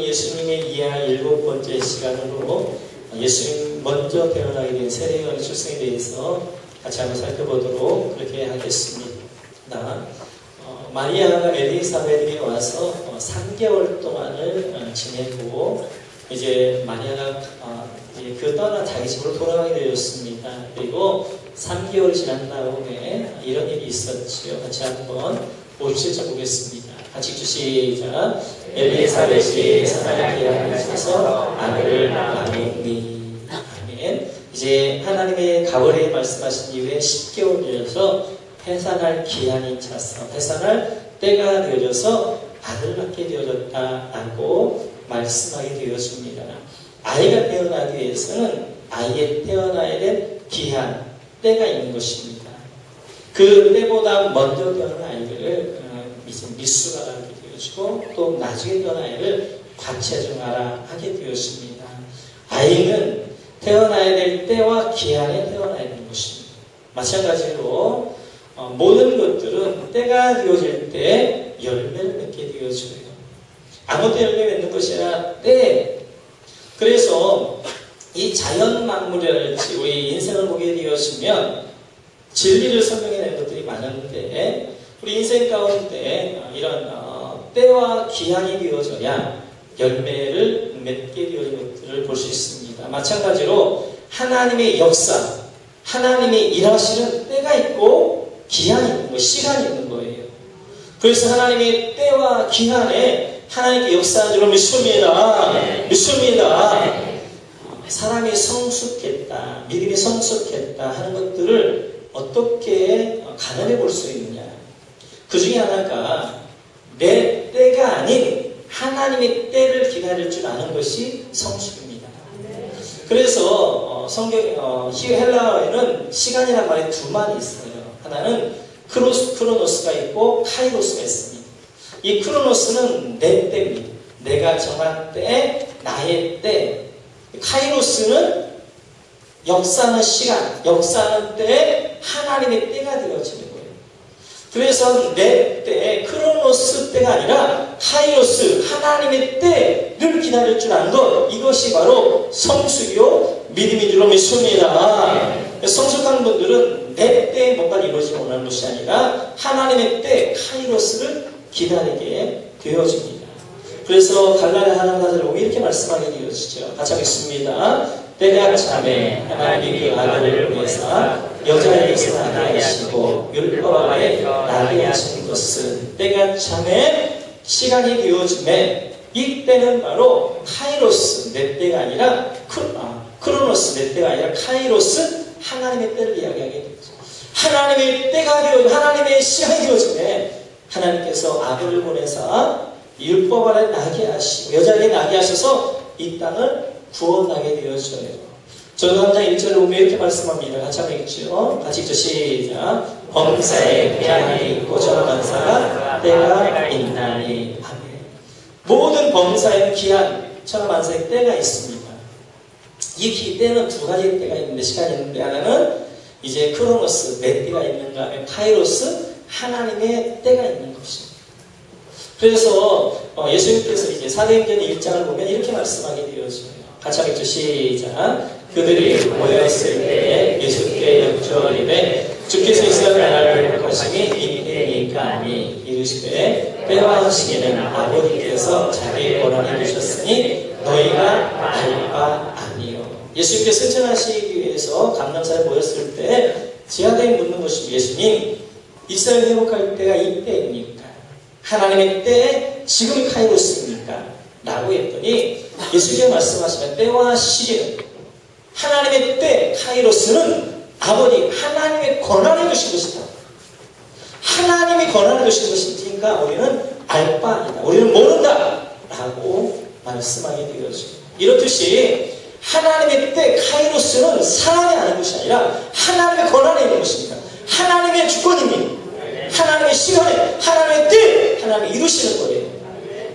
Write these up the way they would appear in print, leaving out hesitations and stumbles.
예수님의 이하 7번째 시간으로 예수님 먼저 태어나게 된 세례요한의 출생에 대해서 같이 한번 살펴보도록 그렇게 하겠습니다. 마리아가 엘리사벳에게 와서 3개월 동안을 지내고 이제 마리아가 그 떠나 자기 집으로 돌아가게 되었습니다. 그리고 3개월이 지난 다음에 이런 일이 있었지요. 같이 한번 57절 보겠습니다. 같이 시작. 엘리사벳이 사랑의 기한에 있어서 아들을 낳았니. 아멘. 이제 하나님의 가버레에 말씀하신 이후에 10개월이어서 해산할 기한이 차서 해산할 때가 되어져서 아들을 낳게 되어졌다라고 말씀하게 되었습니다. 아이가 태어나기 위해서는 아이의 태어나야 될 기한, 때가 있는 것입니다. 그 때보다 먼저 태어난 아이들을 이제 미수가 하게 되어지고 또 나중에 태어난 아이를 과체중하라 하게 되었습니다. 아이는 태어나야 될 때와 기한에 태어나야 되는 것입니다. 마찬가지로 모든 것들은 때가 되어질 때 열매를 맺게 되어져요. 아무 때 열매 맺는 것이 아니라 때. 그래서 이 자연 만물이랄지 우리 인생을 보게 되었으면 진리를 설명해내는 것들이 많은데 우리 인생 가운데 이런 때와 기한이 되어져야 열매를 맺게 되어진 것들을 볼 수 있습니다. 마찬가지로 하나님의 역사, 하나님의 일하시는 때가 있고 기한이 있는 거예요. 시간이 있는 거예요. 그래서 하나님의 때와 기한에 하나님의 역사하는 줄 믿습니다. 믿습니다. 사람이 성숙했다, 믿음이 성숙했다 하는 것들을 어떻게 가늠해 볼 수 있느냐. 그 중에 하나가 내 때가 아닌 하나님의 때를 기다릴 줄 아는 것이 성숙입니다. 그래서 헬라어에는 시간이라는 말이 두 말이 있어요. 하나는 크로노스가 있고 카이로스가 있습니다. 이 크로노스는 내 때입니다. 내가 정한 때, 나의 때. 카이로스는 역사하는 시간, 역사하는 때에 하나님의 때가 되어지는 거예요. 그래서 내 때, 크로노스 때가 아니라 카이로스, 하나님의 때를 기다릴 줄 아는 것, 이것이 바로 성숙이요 믿음인 줄로 믿습니다. 성숙한 분들은 내 때에 뭔가 이루어지지 못하는 것이 아니라 하나님의 때, 카이로스를 기다리게 되어집니다. 그래서 갈라디아 하나님 사절을 보면 이렇게 말씀하게 되어지죠. 같이 하겠습니다. 때가 참에 하나님이 그 아들을 위해서 여자에게서 나게 하시고 율법 아래 나게 하신 것은 때가 참에 시간이 되어짐에 이 때는 바로 카이로스, 내 때가 아니라 크로노스, 내 때가 아니라 카이로스, 하나님의 때를 이야기하게 되죠. 하나님의 때가 되어 하나님의 시간이 되어짐에 하나님께서 아들을 보내서 율법 아래 나게 하시고 여자에게 나게 하셔서 이 땅을 구원하게 되어져요. 전도 3장 1절을 보면 이렇게 말씀합니다. 같이 한번 읽죠. 같이 읽죠. 시작. 범사에 기한이 있고 천하만사가 때가 있나니. 아멘. 모든 범사에 기한, 천하만사에 때가 있습니다. 이 때는 두 가지 때가 있는데 시간이 있는데 하나는 이제 크로노스, 내 때가 있는가 하면 카이로스, 하나님의 때가 있는 것입니다. 그래서 예수님께서 이제 사도행전 1장을 보면 이렇게 말씀하게 되어져요. 같이 하겠죠. 시작. 그들이 모였을 때에 예수께 여쭈어리되 주께서 이스라엘 나라를 회복하심이 이때니까 아니 이르시되 때와 시기는 아버지께서 자기 권한을 주셨으니 너희가 알 바 아니요. 예수님께서 승천하시기 위해서 감람산에 모였을 때 제자들이 묻는 것이 예수님 이스라엘 회복할 때가 이때입니까? 하나님의 때에 지금이 카이로스입니까? 라고 했더니 예수님께서 말씀하시면 때와 시기는 하나님의 때 카이로스는 아버지 하나님의 권한을 주신 것이다. 하나님이 권한을 주신 것이니까 우리는 알 바 아니다. 우리는 모른다. 라고 말씀하게 되어집니다. 이렇듯이 하나님의 때 카이로스는 사람이 아닌 것이 아니라 하나님의 권한에 있는 것입니다. 하나님의 주권입니다. 하나님의 시간에 하나님의 때 하나님이 이루시는 거예요.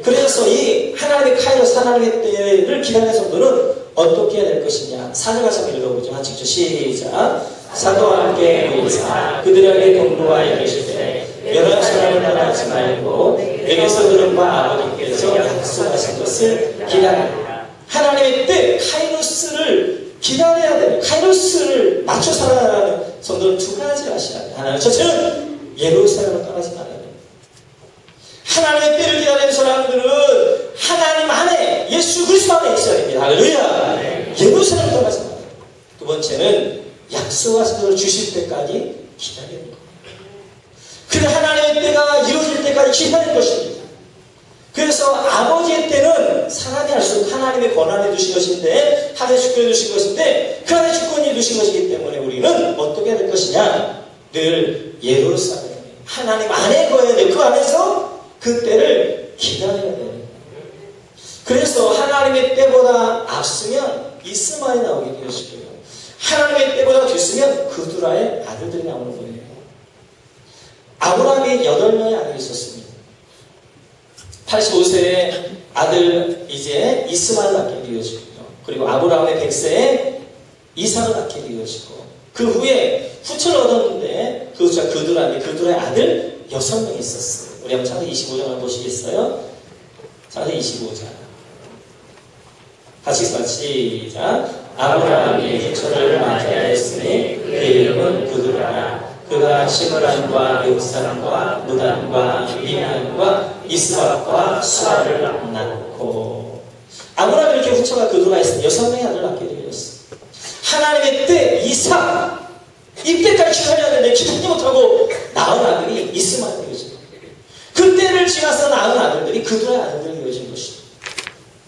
그래서 이 하나님의 카이로스 하나님의 때를 기다리는 성도는 어떻게 해야 될 것이냐. 4절 가서 한번 읽어보죠. 같이 읽죠. 시작. 사도와 함께 모이사 그들에게 공부하여 이르시되 여러 사람을 따라하지 말고 여기서 들은 바 아버지께서 약속하신 것을 기다립니다. 하나님의 때 카이로스를 기다려야 돼요. 카이로스를 맞춰 살아가는 성도는 두 가지를 하셔야 돼요. 하나는 첫째는 예루살렘을 떠나지 말아야 돼요. 하나님의 때를 기다리는 사람들은 하나님 안에 예수 그리스도 안에 있어야 됩니다. 할렐루야. 예루살렘을 떠나지 말아야 돼요. 두 번째는 약속하신 것을 주실 때까지 기다리는 거예요. 그래 하나님의 때가 이루어질 때까지 기다리는 것입니다. 그래서 아버지의 때는 사람이 알 수 없는 하나님의 권한에 두신 것인데, 하나님의 주권에 두신 것인데, 그 안에 주권이 두신 것이기 때문에 우리는 어떻게 해야 될 것이냐? 늘 예루살렘, 하나님 안에 거해야 돼요. 그 안에서 그 때를 기다려야 돼요. 그래서 하나님의 때보다 앞서면 이스마엘이 나오게 되었고요. 하나님의 때보다 뒤서면 그두라의 아들들이 나오는 거예요. 아브라함이 8명의 아들이 있었습니다. 85세에 아들 이제 이스마엘 낳게 되어지고요. 그리고 아브라함의 100세에 이삭을 낳게 되어지고, 그 후에 후처를 얻었는데 그두라의 아들 6명이 있었어요. 우리 한번 창세기 25장을 보시겠어요? 창세기 25장 같이 시작. 아브라함이 후처를 맞이하였으니 그 이름은 그두라라. 그가 시므란과 욕산과 무단과 미단과 이스박과 수아를 낳고, 아브라함이 이렇게 후처가 그두라 있으니 6명의 아들을 낳게 되었어. 하나님의 때 이삭 이때까지 기다려야 되는데 기다리지 못하고 낳은 아들이 이스마엘이 되어진 거예요. 그 때를 지나서 낳은 아들들이 그두라의 아들들이 되어진 것입니다.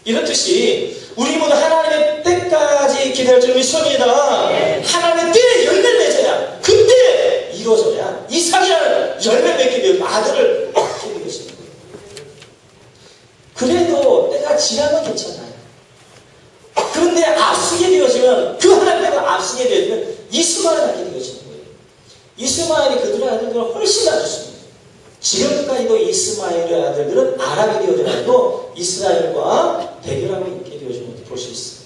이렇듯이 우리 모두 하나님의 때까지 기다릴 줄 믿습니다. 하나님의 때에 열매를 맺어야, 그때 이루어져야 이삭이라는 열매 맺게 되고 아들을 낳게 되겠습니다. 그래도 때가 지나면 괜찮아요. 그런데 앞서게 되어지면, 그 하나님 때가 앞서게 되어지면 이스마엘을 낳게 되어지는 거예요. 이스마엘이 그들의 아들들은 훨씬 낫습니다. 지금까지도 이스마엘의 아들들은 아람이 되어져가지고 이스라엘과 대결하고 있게 되어진 것을 볼 수 있어요.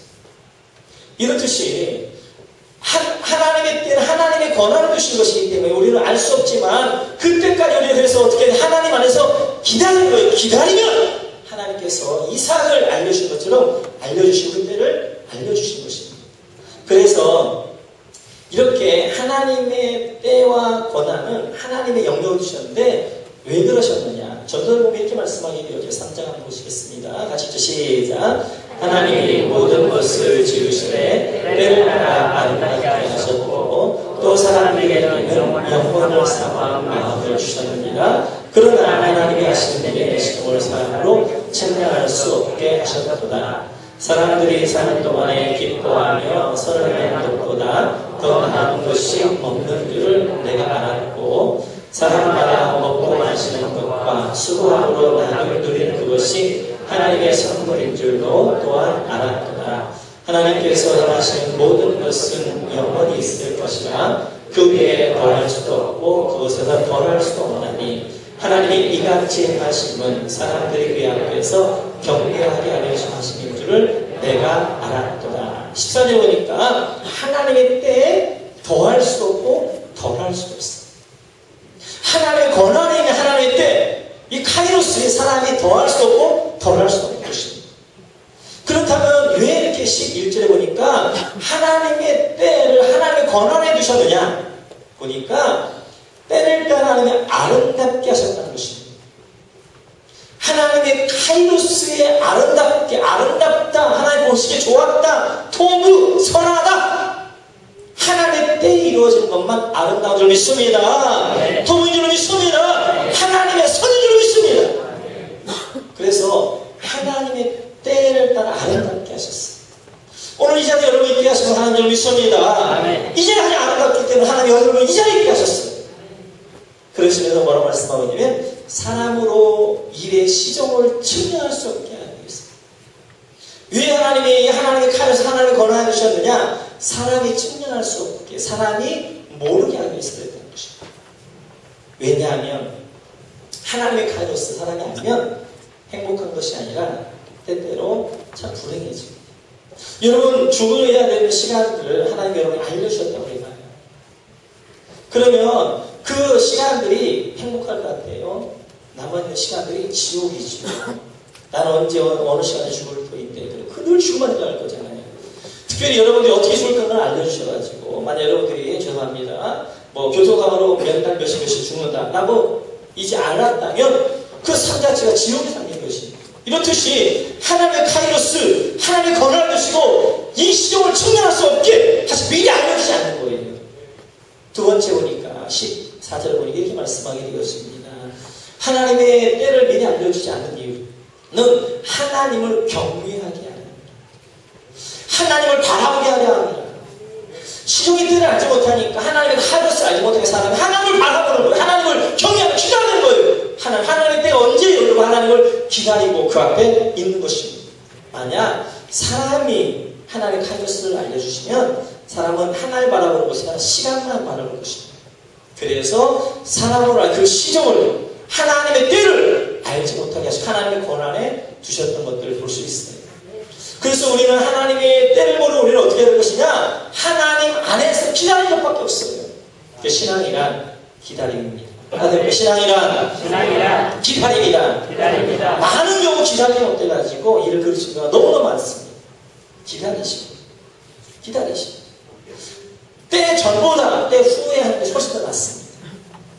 이렇듯이 하나님의 때는 하나님의 권한을 주신 것이기 때문에 우리는 알 수 없지만, 그때까지 우리는 그래서 어떻게 하나님 안에서 기다리는 거예요. 기다리면 하나님께서 이삭을 알려주신 것처럼 알려주신 그때를 알려주신 것입니다. 그래서 이렇게 하나님의 때와 권한은 하나님의 영역을 주셨는데 왜 그러셨느냐? 전도를 보면 이렇게 말씀하게 되어져 3장 한번 보시겠습니다. 같이 시작. 하나님이 모든 것을 지으시되 때를 따라 아름답게 하셨고 또 사람에게는 영혼을 삼아 마음을 주셨느니라. 그러나 하나님이 하신 일에 시동을 사람으로 책량할 수 없게 하셨도다. 사람들이 사는 동안에 기뻐하며 서로의 것보다 더 나은 것이 없는 줄을 내가 알았고, 사람마다 먹고 마시는 것과 수고함으로 나를 누리는 그것이 하나님의 선물인 줄도 또한 알았도다. 하나님께서 행하시는 모든 것은 영원히 있을 것이라 그 위에 더할 수도 없고 그것에서 덜할 수도 없나니, 하나님이 이같이 행하심은 사람들이 그 앞에서 경배하게 하려 하심인 줄을 내가 알았도다. 14절 보니까 하나님의 때에 더할 수도 없고 덜할 수도 없어. 하나님의 권한에 있는 하나님의 때, 이 카이로스의 사람이 더할 수도 없고 덜할 수도 없는 것입니다. 그렇다면 왜 이렇게 11절에 보니까 하나님의 때를 하나님의 권한에 두셨느냐 보니까, 때를 따라 하나님이 아름답게 하셨다는 것입니다. 하나님의 카이로스의 아름답다, 하나님 보시기에 좋았다, 토부, 선하다, 하나님의 때에 이루어진 것만 아름다운 줄 믿습니다. 토부인 줄 믿습니다. 하나님의 선인 줄 믿습니다. 그래서 하나님의 때를 따라 아름답게 하셨어요. 오늘 이 자리에 여러분 있게 하셔서 하나님 줄 믿습니다. 이 자리에 아름답기 때문에 하나님 여러분 이 자리에 있게 하셨어요. 그러시면서 뭐라고 말씀하고 있냐면, 사람으로 일의 시종을 증명할 수 없게 하기 위해서. 왜 하나님의 칼에서 하나님의 권한을 주셨느냐? 사람이 증명할 수 없게, 사람이 모르게 하기 위해서 그랬다는 것입니다. 왜냐하면 하나님의 칼로서 사람이 알면 행복한 것이 아니라 때때로 참 불행해집니다. 여러분, 죽어야 되는 시간들을 하나님이 여러분이 알려주셨다고 해봐요. 그러면 그 시간들이 행복할 것 같아요? 남아있는 시간들이 지옥이죠. 나는 언제 어느 시간에 죽을 터인데 늘 죽음만 갈 거잖아요. 특별히 여러분들이 어떻게 죽을 건을 알려주셔가지고 만약 여러분들이 죄송합니다. 뭐 교통사고로 몇 달 몇시 죽는다라고 이제 알았다면 그 삶 자체가 지옥에 담긴 것입니다. 이렇듯이 하나님의 카이로스, 하나님의 권한을 주시고 이 시종을 측량할 수 없게 사실 미리 알려주지 않는 거예요. 두 번째 보니까 14절에 보니까 이렇게 말씀하게 되었습니다. 하나님의 때를 미리 알려주지 않는 이유는 하나님을 경외하게 하려 합니다. 하나님을 바라보게 하려 합니다. 시종의 때를 알지 못하니까 하나님의 카이로스를 알지 못하게 사람이 하나님을 바라보는 거예요. 하나님을 경외하고 기다리는 거예요. 하나님의 때가 언제 이르고 하나님을 기다리고 그 앞에 있는 것입니다. 만약 사람이 하나님의 카이로스를 알려주시면 사람은 하나님을 바라보는 것이 아니라 시간만 바라볼 것입니다. 그래서 사람으로 그 시종을 하나님의 때를 알지 못하게 하시고 하나님의 권한에 두셨던 것들을 볼 수 있어요. 그래서 우리는 하나님의 때를 모르고 우리는 어떻게 될 것이냐? 하나님 안에서 기다리는 것밖에 없어요. 그 신앙이란 기다림입니다. 신앙이란 기다림이다. 많은 경우 기다림이 못돼가지고 일을 그르치는 경우가 너무너무 많습니다. 기다리시고 때 전보다 때 후에 하는 게 훨씬 더 낫습니다.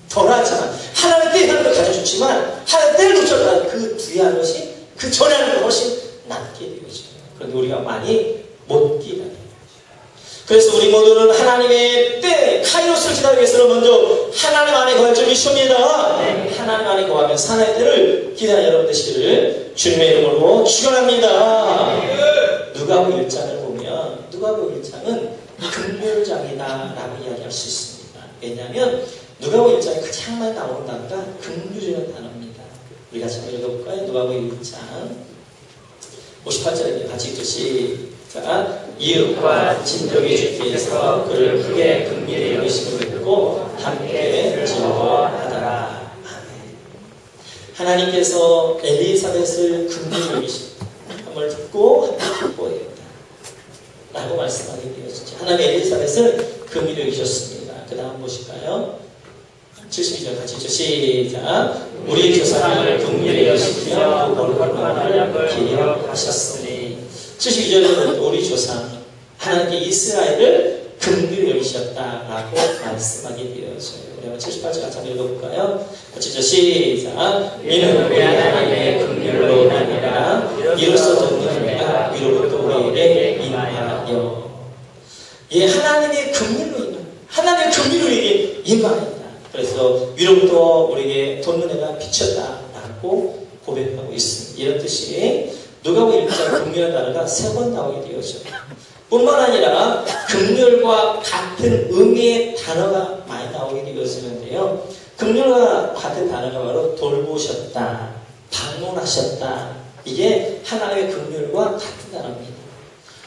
더 낫지만 하나님 때에 하는 걸 가져주지만 하나님 때를 놓쳤다 그 뒤에 하는 것이 그 전에 하는 게 훨씬 낫게 되어져요. 그런데 우리가 많이 못 기다려요. 그래서 우리 모두는 하나님의 때 카이로스를 기다리기 위해서는 먼저 하나님 안에 거할 줄 믿습니다. 하나님 안에 거하면 하나님의 때를 기다리는 여러분 되시기를 주님의 이름으로 축원합니다. 누가복음 1장을 보면 누가복음 1장은 긍휼장이다 라고 이야기할 수 있습니다. 왜냐하면 누가복음 1장에 가장 많이 나오는 단어가 긍휼이라는 단어입니다. 우리 같이 한번 읽어볼까요? 누가복음 1장 58절에 같이 읽듯이 이웃과 친족이 주께서 그를 크게 긍휼히 여기심을 듣고 함께 즐거워하더라. 하나님께서 엘리사벳을 긍휼히 여기심을 듣고 함께 기뻐했다 라고 말씀하게 되었죠. 하나님 엘리사벳을 긍휼히 여기셨습니다. 그 다음 보실까요? 72절 같이 읽죠. 시작. 우리 조상을 긍휼히 여기시며 그 거룩한 언약을 기억하셨으니 72절에는 우리 조상 하나님께 이스라엘을 긍휼히 여기셨다라고 말씀하게 되어져요. 우리가 78절 같이 한번 읽어볼까요? 같이 읽죠. 시작. 이는 우리 하나님의 긍휼로 아니라 이로써 듣는 내가 위로부터 우리에게 임하여 하나님의 긍휼로 하나님의 긍휼로 우리에게 임하였다. 그래서 위로부터 우리에게 돋는 해가 비쳤다라고 고백하고 있습니다. 이런 뜻이 누가복음 1장 긍휼이라는 단어가 3번 나오게 되어져. 뿐만 아니라 긍휼과 같은 의미의 단어가 많이 나오게 되어지는데요. 긍휼과 같은 단어가 바로 돌보셨다, 방문하셨다. 이게 하나님의 긍휼과 같은 단어입니다.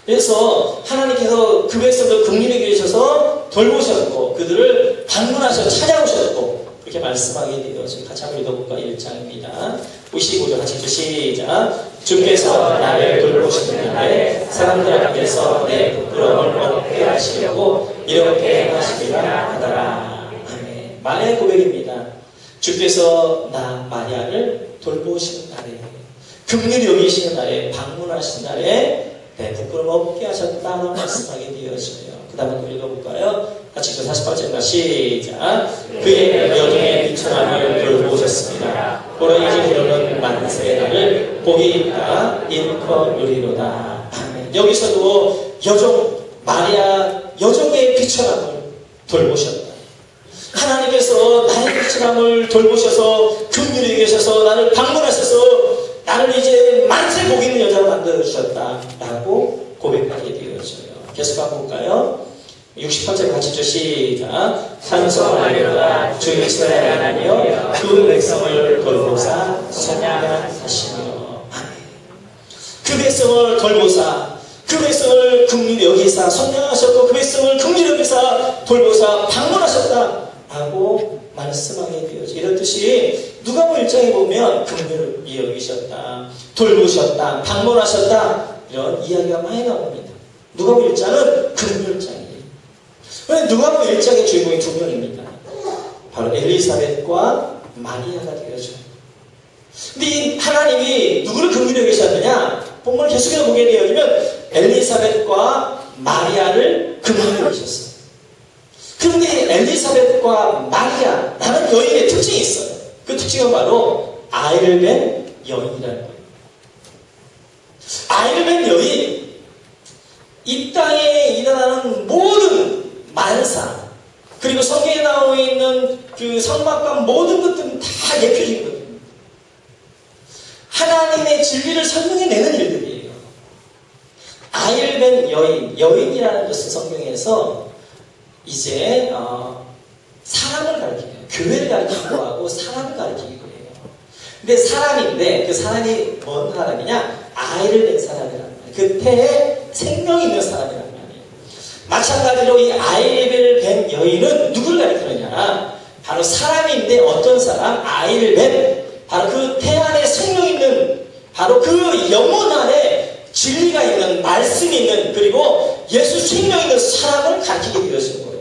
그래서 하나님께서 그 백성들 긍휼히 계셔서 돌보셨고 그들을 방문하셔서 찾아오셨고 그렇게 말씀하게 되어서 같이 한번 읽어볼까? 1장입니다. 55절 같이 읽죠. 시작. 주께서 나를 돌보시는 날에 사람들 앞에서 내 부끄러움을 없게 하시려고 이렇게 하시리라 하더라. 아멘. 마리아의 고백입니다. 주께서 나 마리아를 돌보시는 날에 긍휼히 여기시는 날에 방문하시는 날에 내 부끄러움 없게 하셨다고 말씀하게 되어져요. 그 다음에 읽어볼까요? 같이 48절과 시작. 그의 여종의 비천함을 돌보셨습니다. 호랑이집 이르는 만세의 날을 복이 있다 일컬 누리로다. 여기서도 여종 마리아 여종의 비천함을 돌보셨다. 하나님께서 나의 비천함을 돌보셔서 긍휼히 계셔서 나를 방문하셔서 나를 이제 만세 복 있는 여자로 만들어주셨다라고 고백하게 되어져요. 계속 한번 볼까요? 68절 같이 읽죠. 시작. 찬송하리로다 주 이스라엘 하나님이여 그 백성을 돌보사 선양하시며. 그 백성을 돌보사 그 백성을 긍휼히 여기사 선양하셨고 그 백성을 긍휼히 여기사 돌보사 방문하셨다라고 말씀하게 되어져. 이런 뜻이 누가복음 1장에 보면 긍휼히 여기셨다, 돌보셨다, 방문하셨다 이런 이야기가 많이 나옵니다. 누가복음 1장은 긍휼장이에요. 그런데 누가복음 1장의 주인공이 두 명입니다. 바로 엘리사벳과 마리아가 되어져요. 근데 이 하나님이 누구를 긍휼히 여기셨느냐? 본문을 계속해서 보게 되어지면 엘리사벳과 마리아를 긍휼히 여기셨어요. 그런데 엘리사벳과 마리아라는 여인의 특징이 있어요. 그 특징은 바로 아이를 뵌 여인이라는 거예요. 아이를 뵌 여인, 이 땅에 일어나는 모든 만사, 그리고 성경에 나오고 있는 그 성막과 모든 것들은 다 예표적인 거예요. 하나님의 진리를 설명해내는 일들이에요. 아이를 뵌 여인, 여인이라는 것은 성경에서 이제 사람을 가리키고 교회를 가리키기도 하고 사람을 가리키기도 해요. 근데 사람인데 그 사람이 뭔 사람이냐? 아이를 뵌 사람이란 말이에요. 그 태에 생명이 있는 사람이란 말이에요. 마찬가지로 이 아이를 뵌 여인은 누구를 가리키느냐? 바로 사람인데 어떤 사람? 아이를 뵌 바로 그 태 안에 생명 있는 바로 그 영혼 안에 진리가 있는 말씀이 있는 그리고 예수 생명 있는 사람을 가리키게 되었을 거예요.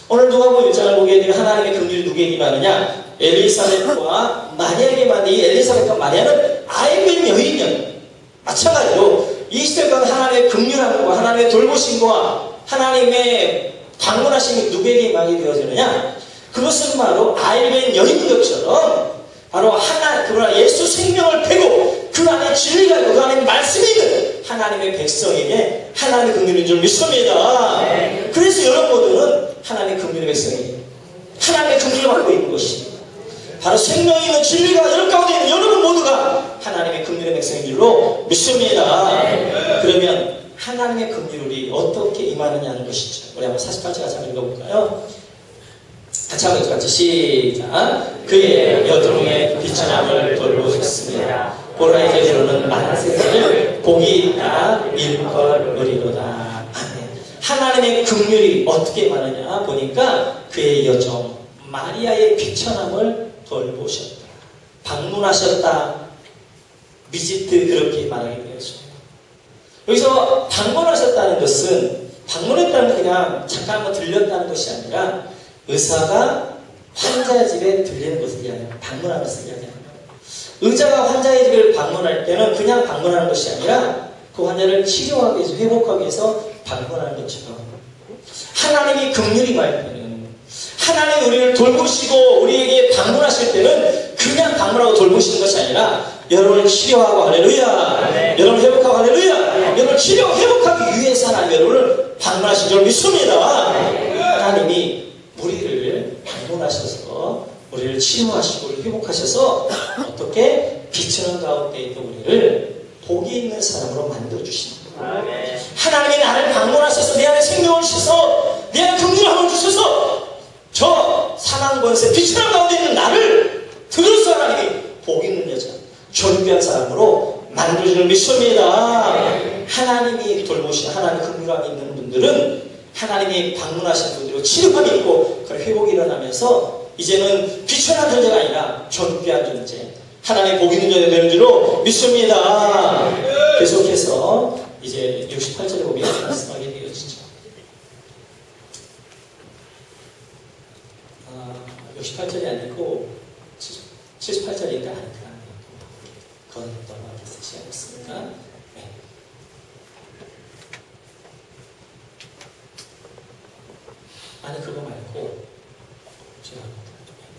오늘 누가복음 1장을 보게 되면 하나님의 긍휼이 누구에게 임하느냐? 엘리사벳과 마리아에게만. 이 엘리사벳과 마리아는 아이 뵌 여인이었어요. 마찬가지로 이 시대 가운데 하나님의 긍휼함과 하나님의 돌보심과 하나님의 방문하심이 누구에게 임하게 되어지느냐? 그것은 바로 아이 뵌 여인인 것처럼 바로 그러나 예수 생명을 배고 그 안에 진리가 있고 그 안에 말씀이 있는 하나님의 백성에게 하나님의 긍휼인 줄 믿습니다. 네. 그래서 여러분들은 하나님의 긍휼의 백성이에요. 하나님의 긍휼을 받고 있는 것입니다. 바로 생명이 있는 진리가 여러분 가운데 있는 여러분 모두가 하나님의 긍휼의 백성인 줄로 믿습니다. 네. 그러면 하나님의 긍휼이 어떻게 임하느냐는 것이죠. 우리 한번 48절 같이 한번 읽어볼까요? 같이 한번 같이 시작. 그의 여드름에 비천함을 돌보셨습니다. 보라 이제로는 많은 세대를 복이 있다 일컬으리로다. 아멘. 하나님의 긍휼이 어떻게 임하느냐 보니까 그의 여종 마리아의 비천함을 돌보셨다. 방문하셨다. 비지트 그렇게 말하게 되었습니다. 여기서 방문하셨다는 것은 방문했다는 건 그냥 잠깐 한번 들렸다는 것이 아니라 의사가 환자의 집에 들리는 것을 이야기해요. 방문하는 것을 이야기합니다. 의사가 환자의 집을 방문할 때는 그냥 방문하는 것이 아니라 그 환자를 치료하기 위해서 회복하기 위해서 방문하는 것처럼 하나님이 긍휼히 임할 때는 하나님이 우리를 돌보시고 우리에게 방문하실 때는 그냥 방문하고 돌보시는 것이 아니라 여러분을 치료하고 할렐루야, 네. 여러분을 회복하고 할렐루야, 네. 여러분을 치료 회복하기 위해서 하나님 여러분을 방문하신 줄 믿습니다. 네. 하나님이 우리를 방문하셔서 우리를 치료하시고 우리를 회복하셔서 어떻게 비치는 가운데 있는 우리를 복이 있는 사람으로 만들어주십니다. 하나님이 나를 방문하셔서 내 안에 생명을 주셔서 내 안에 긍휼함을 주셔서 저 사망 권세 비치는 가운데 있는 나를 들어서 하나님이 복 있는 여자 존귀한 사람으로 만들어주는 믿습니다. 하나님이 돌보시는 하나님 긍휼함이 있는 분들은 하나님이 방문하신 분들로 치료함이 있고 그 회복이 일어나면서 이제는 비천한 존재가 아니라 존귀한 존재 하나님의 복 있는 존재가 되는 줄로 믿습니다. 계속해서 이제 68절에 보면 말씀하게 되어지죠. 68절이 아니고 78절인가 아닐까 그건 넘어가서 시작했습니다. 네. 아니 그거 말고 제가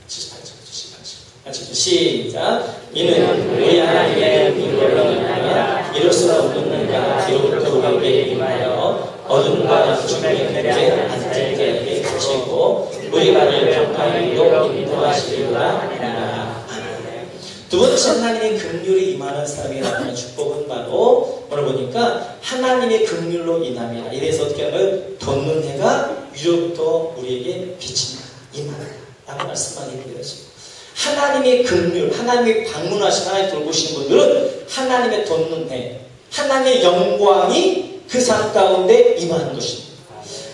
78절 시작. 이는 우리 하나님의 긍휼로 인하여 이룰 수 없는가 이로부터 우리에게 임하여 어둠과 죽음의 궤에 앉은 자에게 그치고 우리 발을 평화의 위로 인도하시리라 하니라. 두 번째 하나님의 긍휼이 임하는 사람이라는 축복은 바로 오늘 보니까 하나님의 긍휼로 인함이라. 이래서 어떻게 하면 돋는 해가 위로부터 우리에게 비친다. 임하라. 라고 말씀하게 되었습니다. 하나님의 긍휼, 하나님의 방문하신 하나님 돌보신 분들은 하나님의 돋는 해, 하나님의 영광이 그 삶 가운데 임하는 것입니다.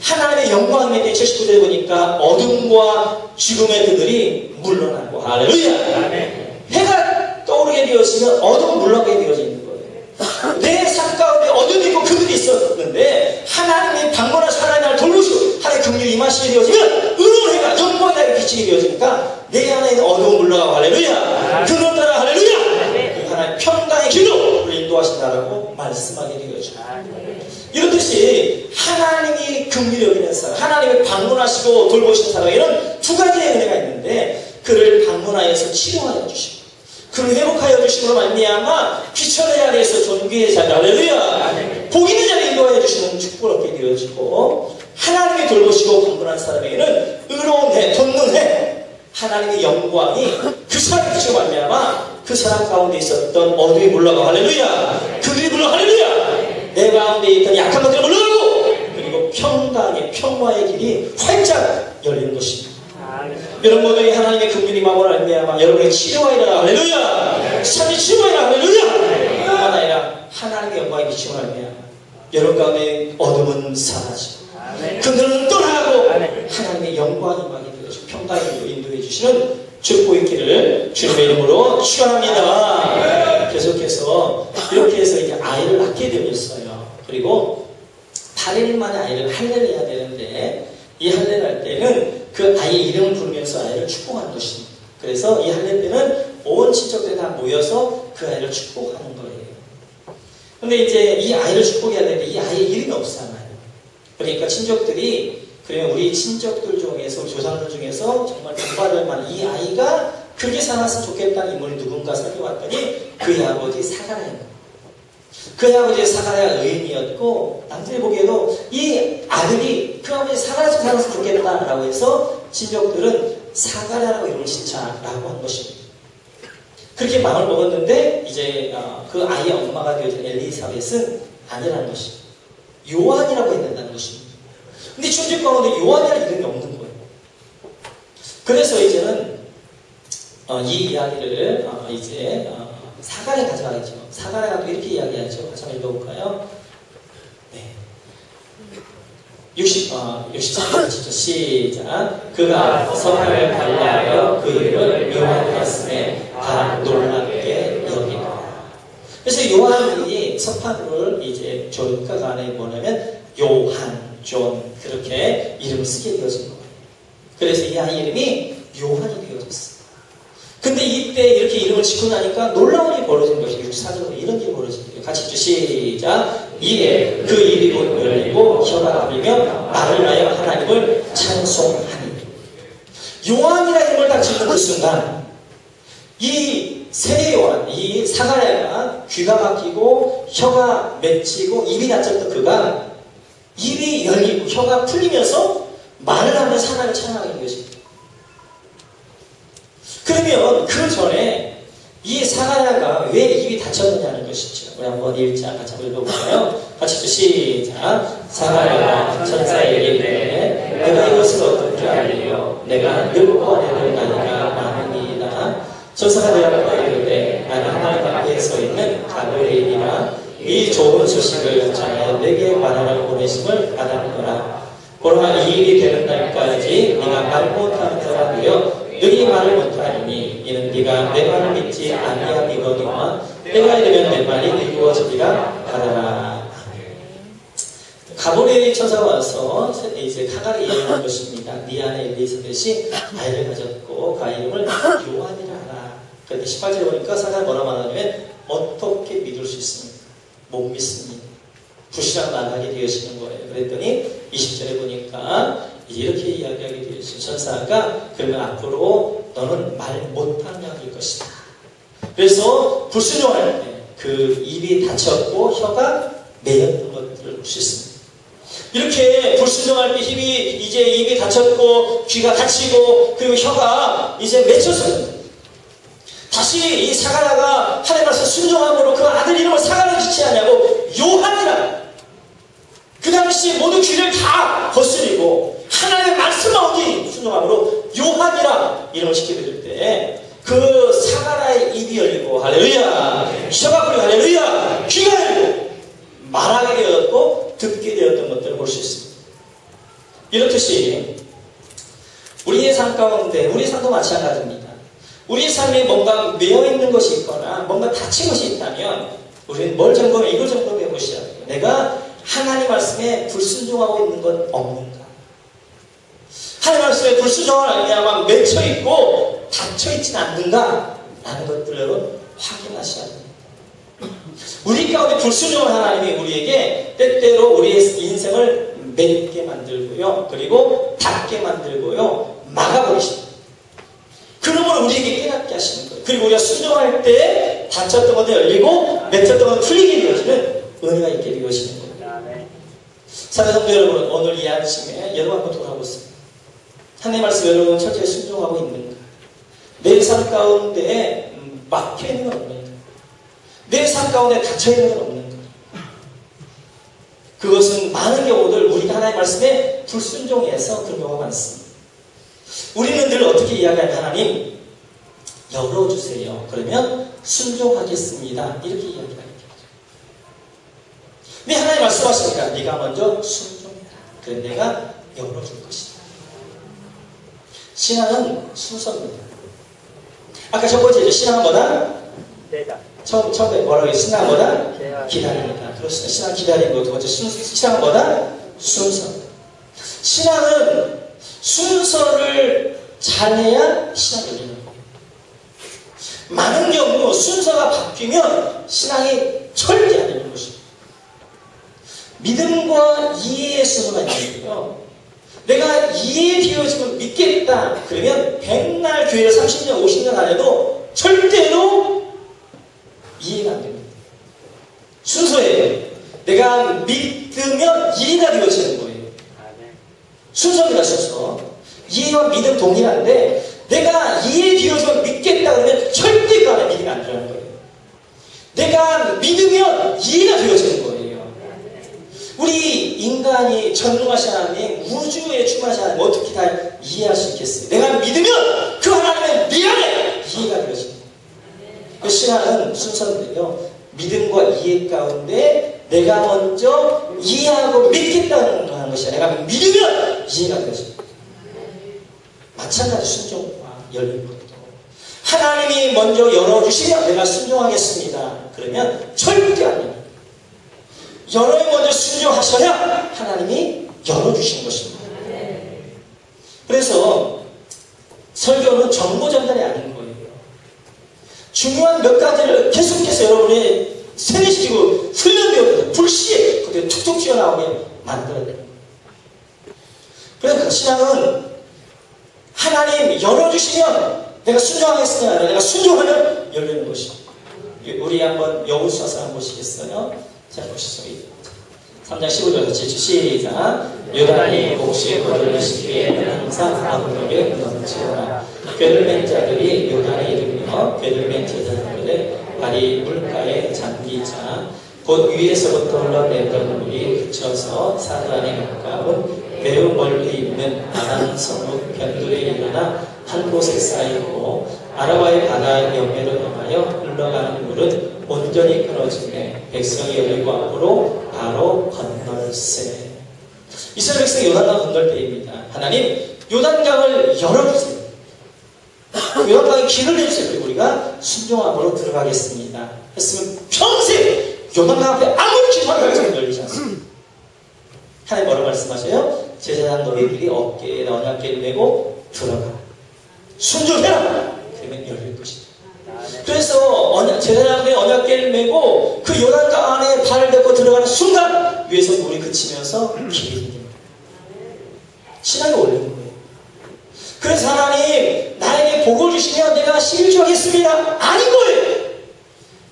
하나님의 영광에 79절에 보니까 어둠과 죽음의 그들이 물러나고 할렐루야. 해가 떠오르게 되었으면 어둠 물러나게 되어져 있는 거예요. 내 삶 가운데 어둠이 있고 그들이 있었는데 하나님이 방문하신 하나님 나를 돌보시고 하나님의 긍휼이 임하시게 되어지면 의로운 해가 영광의 달이 비치게 되어지니까 내 안에 있는 어둠은 물러가고 할렐루야. 그놈 따라 할렐루야. 인도하신다라고 말씀하게 되어죠. 이렇듯이 하나님이 긍휼히 여기는 사람, 하나님을 방문하시고 돌보시는 사람에게는 두 가지의 은혜가 있는데 그를 방문하여서 치료하여 주시고 그를 회복하여 주심으로 말미암아 귀천의 자리에서 존귀의 자리, 할렐루야, 복 있는 자리에 인도하여 주시는 축복을 얻게 되어지고 하나님이 돌보시고 방문한 사람에게는 의로운 해, 돕는 해, 하나님의 영광이 그 사람이 주시고 말미암아 그 사람 가운데 있었던 어둠이 물러가고 할렐루야, 그들이 물러가고 할렐루야, 내 가운데 있던 약한 것들이 물러가고 그리고 평화의 길이 활짝 열리는 것입니다. 여러분 모두에게 하나님의 긍휼이 마음으로 말미암아 여러분의 치료가 일어나 할렐루야, 삶의 치료가 일어나 할렐루야, 뿐만 아니라 하나님의 영광이 비치고 말미암아 여러분 가운데 어둠은 사라지고 그들은 떠나고 하나님의 영광이 임하게 되어지고 평강으로 인도해 주시는 축복 있기를 주님의 이름으로 축원합니다. 계속해서 이렇게 해서 이제 아이를 낳게 되었어요. 그리고 8일 만에 아이를 할례를 해야 되는데 이 할례를 할 때는 그 아이의 이름을 부르면서 아이를 축복하는 것입니다. 그래서 이 할례 때는 온 친척들이 다 모여서 그 아이를 축복하는 거예요. 근데 이제 이 아이를 축복해야 되는데 이 아이의 이름이 없잖아요. 그러니까 친척들이, 그러면 우리 친척들 중에서, 우리 조상들 중에서 정말 본받을 만한 이 아이가 그렇게 살았으면 좋겠다는 인물이 누군가 살펴봤더니 그의 아버지 사가랴입니다. 그의 아버지 사가랴가 의인이었고 남들이 보기에도 이 아들이 그 아버지 사가랴처럼 살았으면 좋겠다라고 해서 친척들은 사가랴라고 이름을 짓자라고 한 것입니다. 그렇게 마음을 먹었는데 이제 그 아이의 엄마가 되어진 엘리사벳은 아니라는 것입니다. 요한이라고 해야 된다는 것입니다. 근데 친척 가운데 요한이라는 이름이 없는 거예요. 그래서 이제는 이 이야기를 이제 사가랴 가져가겠죠. 사가랴가 이렇게 이야기하죠. 같이 한번 읽어볼까요? 네. 63절 시작. 그가 서판을 발라하여 그 이름을 요한이라 했음에 다 놀랍게 여기라. 그래서 요한이 서판을 이제 조르카가 안에 뭐냐면 요한, 존 그렇게 이름을 쓰게 되어진 거예요. 그래서 이 아이 이름이 요한이 되어졌어요. 근데 이때 이렇게 이름을 짓고 나니까 놀라운 일이 벌어진 것이에요. 64절로 이런 일이 벌어집니다. 같이 읽죠. 시작. 이에 그 입이 곧 열리고 혀가 나비며 말을 하여 하나님을 찬송하니. 요한이라는 이름을 딱 짓는 그 순간 이 세례 요한, 이 사가랴가 귀가 막히고 혀가 맺히고 입이 닫혔던 그가 입이 열리고 혀가 풀리면서 말을 하면서 하나님을 찬양하게 된 것입니다. 그러면 그 전에 이 사가랴가 왜 입이 닫혔느냐는 것이죠. 우리 한번 1장 같이 한번 읽어볼까요? 같이 시작. 사가랴가 천사에게 이르되 내가 이것을 어떻게 알리요? 내가 늙고 아내를 낳으니까 많으니이다. 천사가 대답하여 이르되 나는 하나님 앞에 서 있는 가브리엘이라 이 좋은 소식을 전하여 내게 말하라고 보내심을 받았노라. 보라 이 일이 되는 날까지 네가 말 못하는 사람이여 너희 말을 못하니 이는 네가 내 말을 믿지 아니함이거니와 때가 이르면 내 말이 이루어지리라 하더라. 가브리엘이 천사가 와서 이제 카가를 이해한 것입니다. 네 안에 엘리사벳이 아이를 가졌고 그 아이 이름을 요한이라 하라. 그런데 18절에 보니까 사가가 뭐라 말하냐면 어떻게 믿을 수 있습니까? 못 믿습니다. 부시랑 나가게 되어지는 거예요. 그랬더니 20절에 보니까 이렇게 이야기하게 되어있어요. 천사가 그러면 앞으로 너는 말 못하는 양일 것이다. 그래서 불순종할 때 그 입이 닫혔고 혀가 매였던 것들을 볼 수 있습니다. 이렇게 불순종할 때 이제 입이 닫혔고 귀가 닫히고 그리고 혀가 이제 맺혔어요. 다시 이 사가랴가 하나님 앞에서 순종함으로 그 아들 이름을 사가랴 짓지 않냐고 요한이라. 그 당시 모두 귀를 다 거스리고 하나님의 말씀만 오직 순종함으로 요한이라 이름을 시켜드릴 때 그 사가랴의 입이 열리고 할렐루야, 혀가 풀리고 할렐루야, 귀가 열리고 말하게 되었고 듣게 되었던 것들을 볼 수 있습니다. 이렇듯이 우리의 삶 가운데 우리의 삶도 마찬가지입니다. 우리의 삶에 뭔가 매여있는 것이 있거나 뭔가 닫힌 것이 있다면 우리는 뭘 점검해? 이걸 점검해 보셔야 돼요. 내가 하나님 말씀에 불순종하고 있는 건 없는가? 하나님 말씀에 불순종을 알면 맺혀있고 닫혀있지는 않는가? 라는 것들을 확인하셔야 됩니다. 우리 가운데 불순종한 하나님이 우리에게 때때로 우리의 인생을 맺게 만들고요. 그리고 닫게 만들고요. 막아버리십니다. 그러므로 우리에게 깨닫게 하시는 거예요. 그리고 우리가 순종할 때 닫혔던 것도 열리고 맺혔던 것도 풀리게 되어지는 은혜가 있게 되어지는 거예요. 사랑하는 성도 여러분, 오늘 이 아침에 여러분 한번 돌아보세요. 하나님의 말씀 여러분 철저히 순종하고 있는가? 내 삶 가운데 막혀있는 건 없는가? 내 삶 가운데 닫혀있는 건 없는가? 그것은 많은 경우들 우리가 하나님의 말씀에 불순종해서 그런 경우가 많습니다. 우리는 늘 어떻게 이야기하면 하나님 열어주세요. 그러면 순종하겠습니다. 이렇게 이야기합니다. 근데 하나님 말씀하시니까 네가 먼저 순종해라. 그래 내가 열어줄 것이다. 신앙은 순서입니다. 아까 첫 번째 신앙은 뭐다? 처음에 뭐라고 했어요? 신앙은 뭐다? 기다립니다. 그렇습니다. 신앙 기다리는 거. 두 번째 신앙은 뭐다? 순서. 신앙은 순서를 잘해야 신앙이 열리는 거예요. 많은 경우 순서가 바뀌면 신앙이 절대 안 열리는 것입니다. 믿음과 이해의 순서가 있는데요. 내가 이해되어지면 믿겠다. 그러면 백날 교회를 30년, 50년 안 해도 절대로 이해가 안 됩니다. 순서예요. 내가 믿으면 이해가 되어지는 거예요. 순서입니다, 순서. 이해와 믿음 동일한데 내가 이해되어지면 믿겠다 그러면 절대 그 안에 믿음이 안 들어가는 거예요. 내가 믿으면 이해가 되어지는 거예요. 우리 인간이 전능하신 하나님, 우주에 충만하신 하나님 어떻게 다 이해할 수 있겠어요? 내가 믿으면 그 하나님의 미안해! 이해가 되어집니다. 그 신앙은 순서인데요. 믿음과 이해 가운데 내가 먼저 이해하고 믿겠다는 하는 것이야. 내가 믿으면 이해가 되어집니다. 마찬가지 순종과 열린 것도. 하나님이 먼저 열어주시면 내가 순종하겠습니다. 그러면 절대 안 됩니다. 여러분이 먼저 순종하셔야 하나님이 열어주시는 것입니다. 그래서 설교는 정보 전달이 아닌 거예요. 중요한 몇 가지를 계속해서 여러분이 세뇌시키고 훈련되어서 불시에 그때 툭툭 튀어나오게 만들어야 돼요. 그래서 그 신앙은 하나님 열어주시면 내가 순종하겠으나 내가 순종하면 열리는 것입니다. 우리 한번 여호수아서 한번 보시겠어요? 자, 보시죠. 3장 15절 같이 시작. 요단이 곡식 거들리시기에 항상 아무에게 넘치어라. 꾀를 맨 자들이 요단에 이르며 꾀를 맨 제자들의 발이 물가에 잠기자 곧 위에서부터 흘러내던 물이 그쳐서 사단에 가까운 매우 멀리 있는 아람 성읍 변두에 일어나 한 곳에 쌓이고 아라바의 바다 옆에로 넘어가여 흘러가는 물은 온전히 끊어지매 백성이 여리고 앞으로 바로 건널세. 이스라엘 백성이 요단강 건널 때입니다. 하나님 요단강을 열어주세요. 요단강에 길을 내주세요. 그리고 우리가 순종함으로 들어가겠습니다. 했으면 평생 요단강 앞에 아무리 기도하면 열리지 않습니다. 하나님 뭐라고 말씀하세요? 제사장 너희들이 어깨에 언약궤를 메고 들어가. 순종해라. 그러면 열릴 것이다. 그래서 제사장들이 언약궤를 메고 그 요단강 안에 발을 딛고 들어가는 순간 위에서 물이 그치면서 길이 생깁니다. 신앙이 올리는 거예요. 그래서 하나님 나에게 복을 주시면 내가 11조 하겠습니다. 아닌 거예요.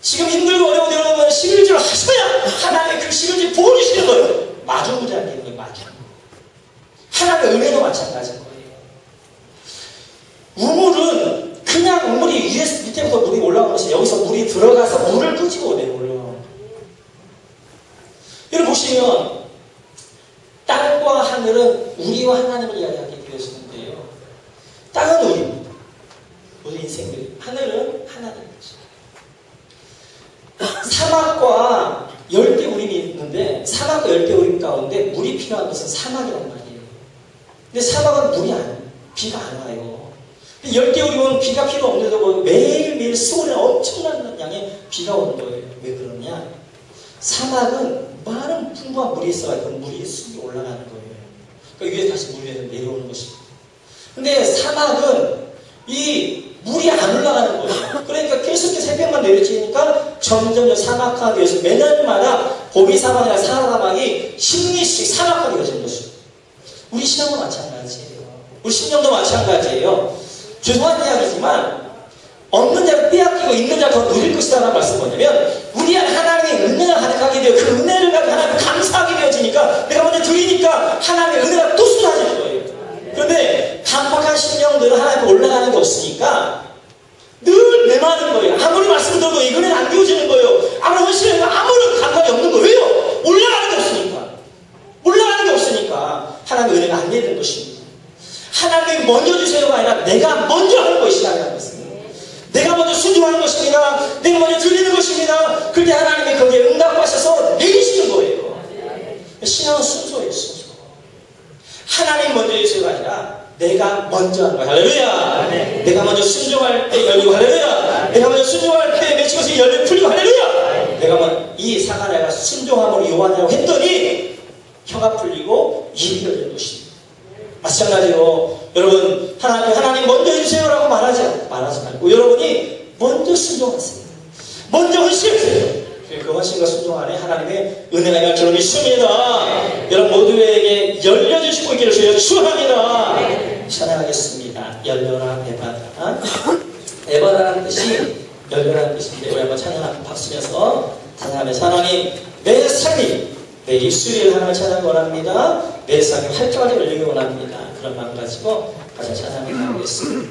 지금 힘들고 어려운 여러분 11조를 하셔야 하나님의 그 11조에 복을 주시는 거예요. 마주무자는 게 마주. 하나님의 은혜도 마찬가지인 거예요. 우물은 그냥 우물이 위에서 밑에부터 물이 올라오는 것이 여기서 물이 들어가서 물을 끄집어 내버려. 여러분 보시면 땅과 하늘은 우리와 하나님을 이야기하게 되어지는데요. 땅은 우리입니다. 우리 인생들. 하늘은 하나님이죠. 사막과 열대우림이 있는데 사막과 열대우림 가운데 물이 필요한 것은 사막이란 말이에요. 근데 사막은 물이 안 와요. 비가 안 와요. 열대우림은 비가 필요 없는데도 매일매일 수월에 엄청난 양의 비가 오는 거예요. 왜 그러냐? 사막은 많은 풍부한 물이 있어가지고 물이 쑥이 올라가는 거예요. 그러니까 위에 다시 물 위에서 내려오는 것입니다. 근데 사막은 이 물이 안 올라가는 거예요. 그러니까 계속해서 햇볕만 내려지니까 점점 사막화가 되어서 매년마다 고비사막이나 사하사막이 10리씩 사막화가 되어지는 것입니다. 우리 신앙도 마찬가지예요. 우리 신령도 마찬가지예요. 죄송한 이야기지만 없는 자를 빼앗기고 있는 자를 더 누릴 것이다 라는 말씀은 뭐냐면 우리 안에 하나님의 은혜가 가득하게 되어 그 은혜를 가지고 하나님 감사하게 되어지니까 내가 먼저 드리니까 하나님의 은혜가 또 쏟아지는 거예요. 그런데 강박한 심령들은 하나님 앞에 올라가는 게 없으니까 늘 메마른 거예요. 아무리 말씀을 들어도 이 은혜는 안 되어지는 거예요. 아무리 헌신해도 아무런 감각이 없는 거예요. 왜요? 올라가는 게 없으니까. 올라가는 게 없으니까 하나님의 은혜가 안 되는 것입니다. 하나님이 먼저 주세요가 아니라 내가 먼저 하는 것이라는 것입니다. 내가 먼저 순종하는 것입니다. 내가 먼저 드리는 것입니다. 그때 하나님이 거기에 응답하셔서 내리시는 거예요. 신앙은 순서예요. 순서. 하나님 먼저 주세요가 아니라 내가 먼저 하는 거야. 할렐루야. 네. 내가 먼저 순종할 때 열리고 할렐루야. 네. 내가 먼저 순종할 때 맺힌 것이 열리고 풀리고 할렐루야. 네. 내가 먼저 이 사가랴가 순종함으로 요한이라고 했더니 혀가 풀리고 입이 열리는 것입니다. 마찬가지로 여러분 하나님 먼저 해주세요라고 말하지 말고 여러분이 먼저 순종하세요. 먼저 헌신하세요. 그 헌신과 순종 안에 하나님의 은혜가 임할 믿습니다. 네. 여러분 모두에게 열려주시고 있기를 주여 축원합니다. 네. 찬양하겠습니다. 열려라 에바다. 에바다라는 뜻이 열려라는 뜻인데 우리 한번 찬양 한번 박수면서 찬양하면서 하나님 내 삶이 내 입술이 하나님을 찬양 원합니다. 내 삶이 활짝하게 열리기 원합니다. 그런 마음 가지고 가장 찬양을 하겠습니다.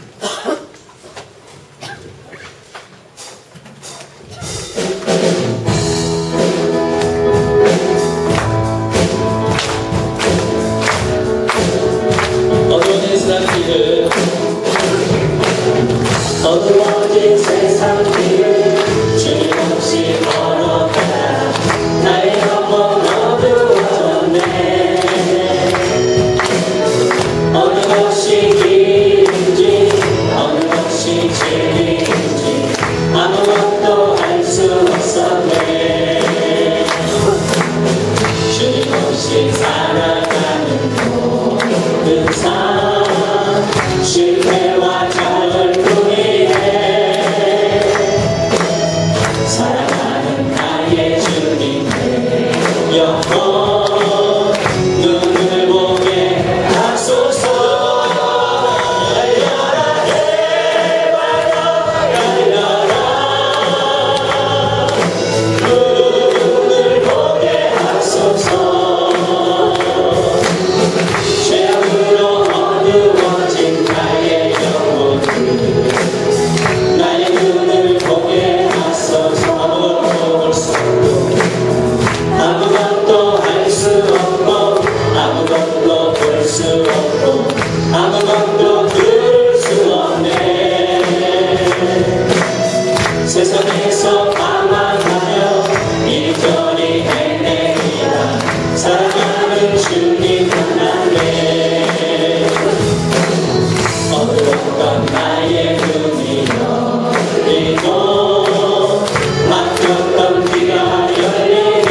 어두워진 세상 길을 어두워진 세상 길을 주님 없이 걸어가다 나의 영혼 어두워졌네. 어느 것이 길인지 어느 것이 진리인지 아무것도 알 수 없었네. 주님 없이 살아가는 모든 삶 실패와 절뿐이네. 사랑하는 나의 주님 내 영혼 눈을 보게 하소서. 열려라 에바다 열려라 눈을 보게 하소서. 죄악으로 어두워진 나의 영혼들 나의 눈을 보게 하소서. 아무것도 볼 수 없고 아무것도 할 수 없고 아무것도 볼 수 없고 아무것도 들을 수 없네. 세상에서 방황하며 이리저리 헤매이다 사랑하는 주님 만나네. 어두웠던 나의 눈이 열리고 막혔던 귀가 열리네.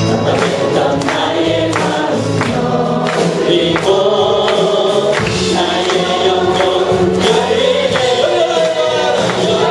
답답했던 나의 마음 열리고 나의 영혼 열리네. 열려라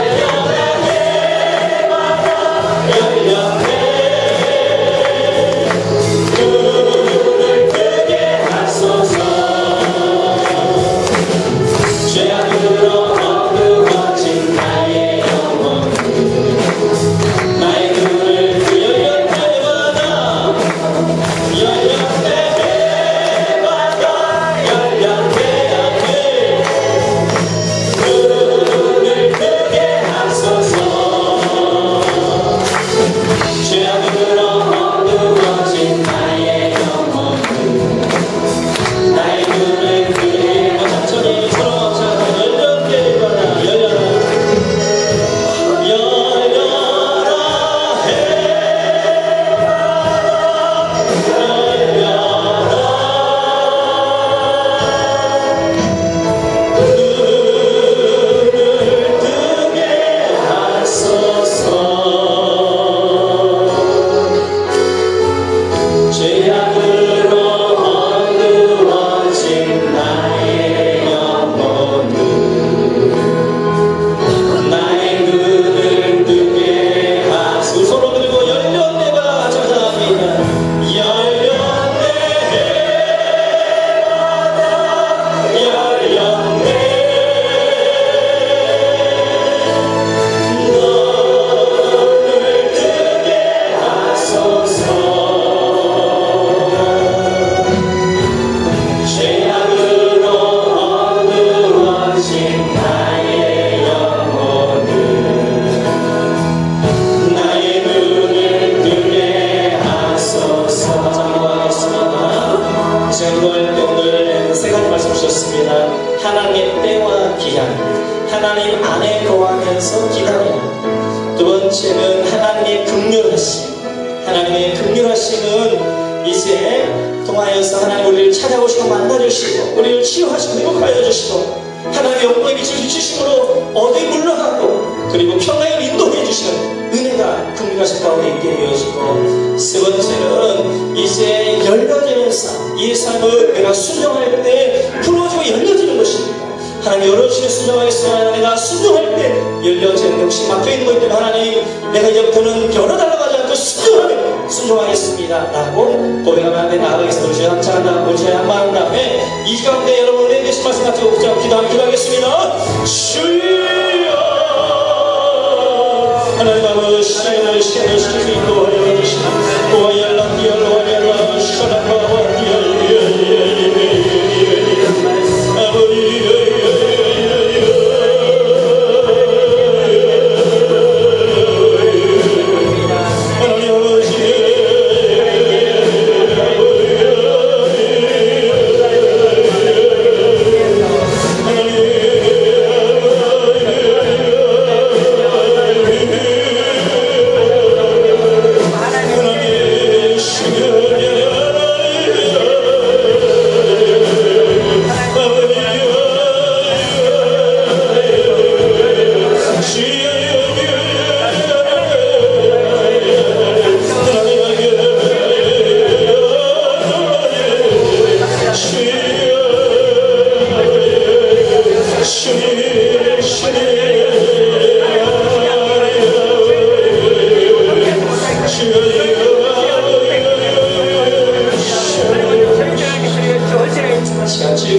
하나님 안에 거하면서 기다려야. 두 번째는 하나님의 긍휼하심은 이제 통하여서 하나님 우리를 찾아오시고 만나주시고 우리를 치유하시고 회복하여 주시고 하나님의 영광의 빛을 비추심으로 어디 물러가고 그리고 평강을 인도해 주시는 은혜가 긍휼하심 가운데 있게 되어지고, 세 번째는 이제 열려지는 삶, 이 삶을 내가 순종할 때 풀어지고 열려지는 것입니다. 하나님 열어주시면 순종하겠으나 내가 순종할 때 열려지는 역시 막혀있는 것 때문에 하나님 내가 이제부터는 열어달라고 하지 않고 순종하겠습니다 라고 고백하며 하나님 나아가겠습니다. 우리 함창한 다음 우리 한마음 다음에 이 가운데 여러분 은혜 되신 말씀 가지고 붙잡고 기도하겠습니다. 주여 하나님 아버지 시간을 시킬 수 있고 열어주시고 와열라 샤라바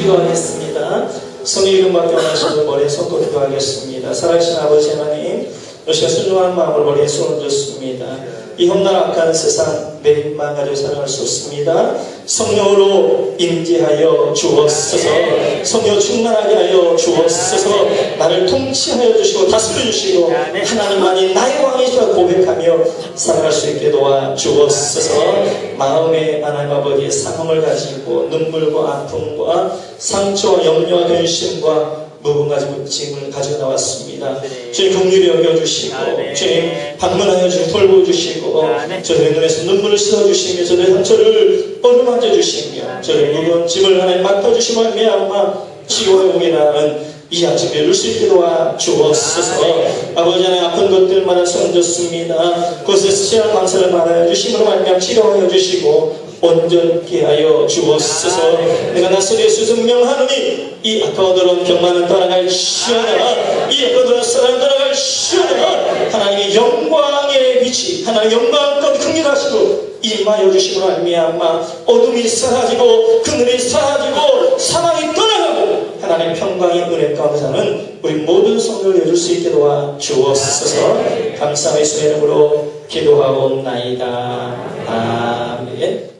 기도하겠습니다. 성의 이름밖에 원하시고 머리에 손고 기도하겠습니다. 살아계신 아버지 하나님, 여시가 순종한 마음으로 머리에 손을 얹었습니다. 이 험난악한 세상 내 힘만 가지고 살아갈 수 없습니다. 성령으로 임재하여 주옵소서. 성령 충만하게 하여 주옵소서. 나를 통치하여 주시고 다스려 주시고 하나님만이 나의 왕이시라 고백하며 살아갈 수 있게 도와 주옵소서. 마음에 하나님 아버지의 상함을 가지고 눈물과 아픔과 상처와 염려와 근심과 무거운 짐을 가지고 나왔습니다. 주님 긍휼히 여겨주시고 주님 방문하여 주시고 돌보주시고 저의 눈에서 눈물을 씻어주시며 저의 상처를 어루만져 주시며 저의 무거운 짐을 하나님 맡아주시며 말미암아 치유의 공이라는 이 아침에 이룰 수 있게 도와 주옵소서. 아버지 하나님 아픈 것들만을 손졌습니다. 그것에서 치유한 감사를 말하여 주심으로 말미암아 치료하여 주시고 온전케 하여 주옵소서. 내가 낯선 예수 증명하노니 이 아까워들은 병만은 떠나갈지어다. 이 아까워들은 사랑은 떠나갈지어다. 하나님의 영광의 빛이 하나님의 영광 가운데 긍휼하시고 임하여 주심으로 말미암아 어둠이 사라지고 그늘이 사라지고 사망이 떠나가고 하나님의 평강의 은혜 가운데 사는 우리 모든 성도를 이룰 수 있게 도와 주옵소서. 감사의 예수의 이름으로 기도하옵나이다. 아멘.